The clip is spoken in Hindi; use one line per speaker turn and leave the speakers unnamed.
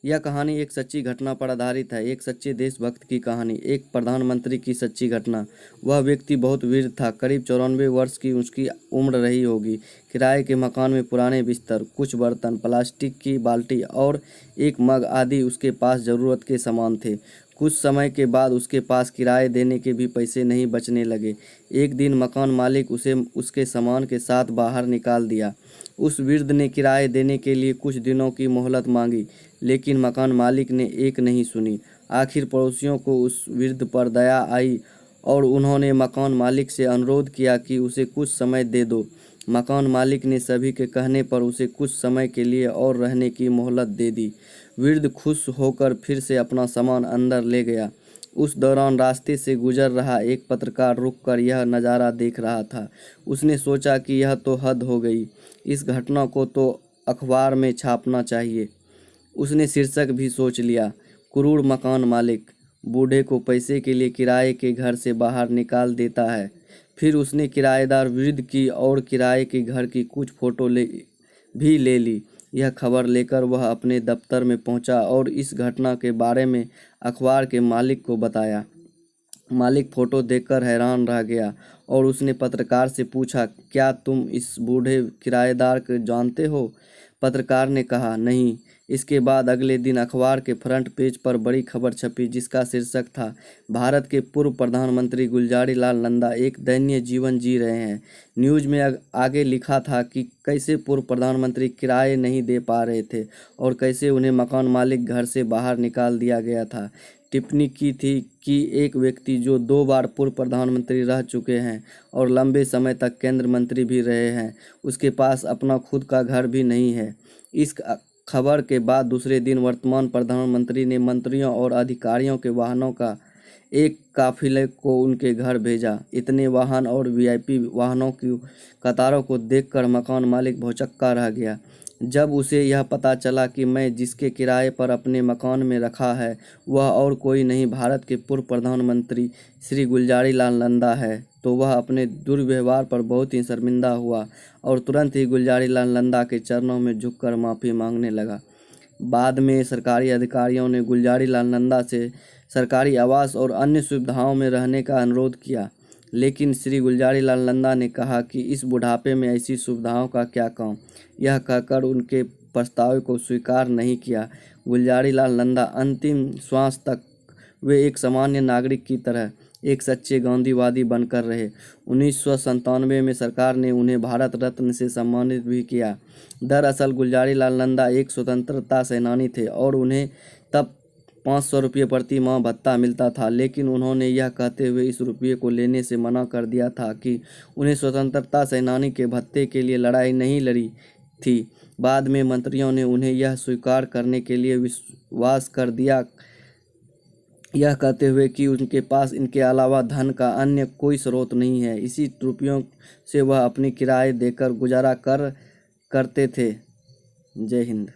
यह कहानी एक सच्ची घटना पर आधारित है, एक सच्चे देशभक्त की कहानी, एक प्रधानमंत्री की सच्ची घटना। वह व्यक्ति बहुत वीर था। करीब 94 वर्ष की उसकी उम्र रही होगी। किराए के मकान में पुराने बिस्तर, कुछ बर्तन, प्लास्टिक की बाल्टी और एक मग आदि उसके पास ज़रूरत के सामान थे। कुछ समय के बाद उसके पास किराए देने के भी पैसे नहीं बचने लगे। एक दिन मकान मालिक उसे उसके सामान के साथ बाहर निकाल दिया। उस वृद्ध ने किराए देने के लिए कुछ दिनों की मोहलत मांगी, लेकिन मकान मालिक ने एक नहीं सुनी। आखिर पड़ोसियों को उस वृद्ध पर दया आई और उन्होंने मकान मालिक से अनुरोध किया कि उसे कुछ समय दे दो। मकान मालिक ने सभी के कहने पर उसे कुछ समय के लिए और रहने की मोहलत दे दी। वृद्ध खुश होकर फिर से अपना सामान अंदर ले गया। उस दौरान रास्ते से गुजर रहा एक पत्रकार रुककर यह नज़ारा देख रहा था। उसने सोचा कि यह तो हद हो गई, इस घटना को तो अखबार में छापना चाहिए। उसने शीर्षक भी सोच लिया, क्रूर मकान मालिक बूढ़े को पैसे के लिए किराए के घर से बाहर निकाल देता है। फिर उसने किराएदार वृद्ध की और किराए के घर की कुछ फ़ोटो भी ले ली। यह खबर लेकर वह अपने दफ्तर में पहुंचा और इस घटना के बारे में अखबार के मालिक को बताया। मालिक फ़ोटो देखकर हैरान रह गया और उसने पत्रकार से पूछा, क्या तुम इस बूढ़े किराएदार को जानते हो? पत्रकार ने कहा, नहीं। इसके बाद अगले दिन अखबार के फ्रंट पेज पर बड़ी खबर छपी, जिसका शीर्षक था, भारत के पूर्व प्रधानमंत्री गुलजारी लाल नंदा एक दयनीय जीवन जी रहे हैं। न्यूज़ में आगे लिखा था कि कैसे पूर्व प्रधानमंत्री किराए नहीं दे पा रहे थे और कैसे उन्हें मकान मालिक घर से बाहर निकाल दिया गया था। टिप्पणी की थी कि एक व्यक्ति जो 2 बार पूर्व प्रधानमंत्री रह चुके हैं और लंबे समय तक केंद्र मंत्री भी रहे हैं, उसके पास अपना खुद का घर भी नहीं है। इस खबर के बाद दूसरे दिन वर्तमान प्रधानमंत्री ने मंत्रियों और अधिकारियों के वाहनों का एक काफिले को उनके घर भेजा। इतने वाहन और वीआईपी वाहनों की कतारों को देखकर मकान मालिक भौचक्का रह गया। जब उसे यह पता चला कि मैं जिसके किराए पर अपने मकान में रखा है वह और कोई नहीं, भारत के पूर्व प्रधानमंत्री श्री गुलजारी लाल नंदा है, तो वह अपने दुर्व्यवहार पर बहुत ही शर्मिंदा हुआ और तुरंत ही गुलजारी लाल नंदा के चरणों में झुककर माफ़ी मांगने लगा। बाद में सरकारी अधिकारियों ने गुलजारी लाल नंदा से सरकारी आवास और अन्य सुविधाओं में रहने का अनुरोध किया, लेकिन श्री गुलजारी लाल नंदा ने कहा कि इस बुढ़ापे में ऐसी सुविधाओं का क्या काम। यह कहकर उनके प्रस्ताव को स्वीकार नहीं किया। गुलजारी लाल नंदा अंतिम श्वास तक वे एक सामान्य नागरिक की तरह एक सच्चे गांधीवादी बनकर रहे। 1997 में सरकार ने उन्हें भारत रत्न से सम्मानित भी किया। दरअसल गुलजारी लाल नंदा एक स्वतंत्रता सेनानी थे और उन्हें तब 500 रुपये प्रति माह भत्ता मिलता था, लेकिन उन्होंने यह कहते हुए इस रुपये को लेने से मना कर दिया था कि उन्हें स्वतंत्रता सेनानी के भत्ते के लिए लड़ाई नहीं लड़ी थी। बाद में मंत्रियों ने उन्हें यह स्वीकार करने के लिए विश्वास कर दिया, यह कहते हुए कि उनके पास इनके अलावा धन का अन्य कोई स्रोत नहीं है। इसी रुपयों से वह अपनी किराए देकर गुजारा करते थे। जय हिंद।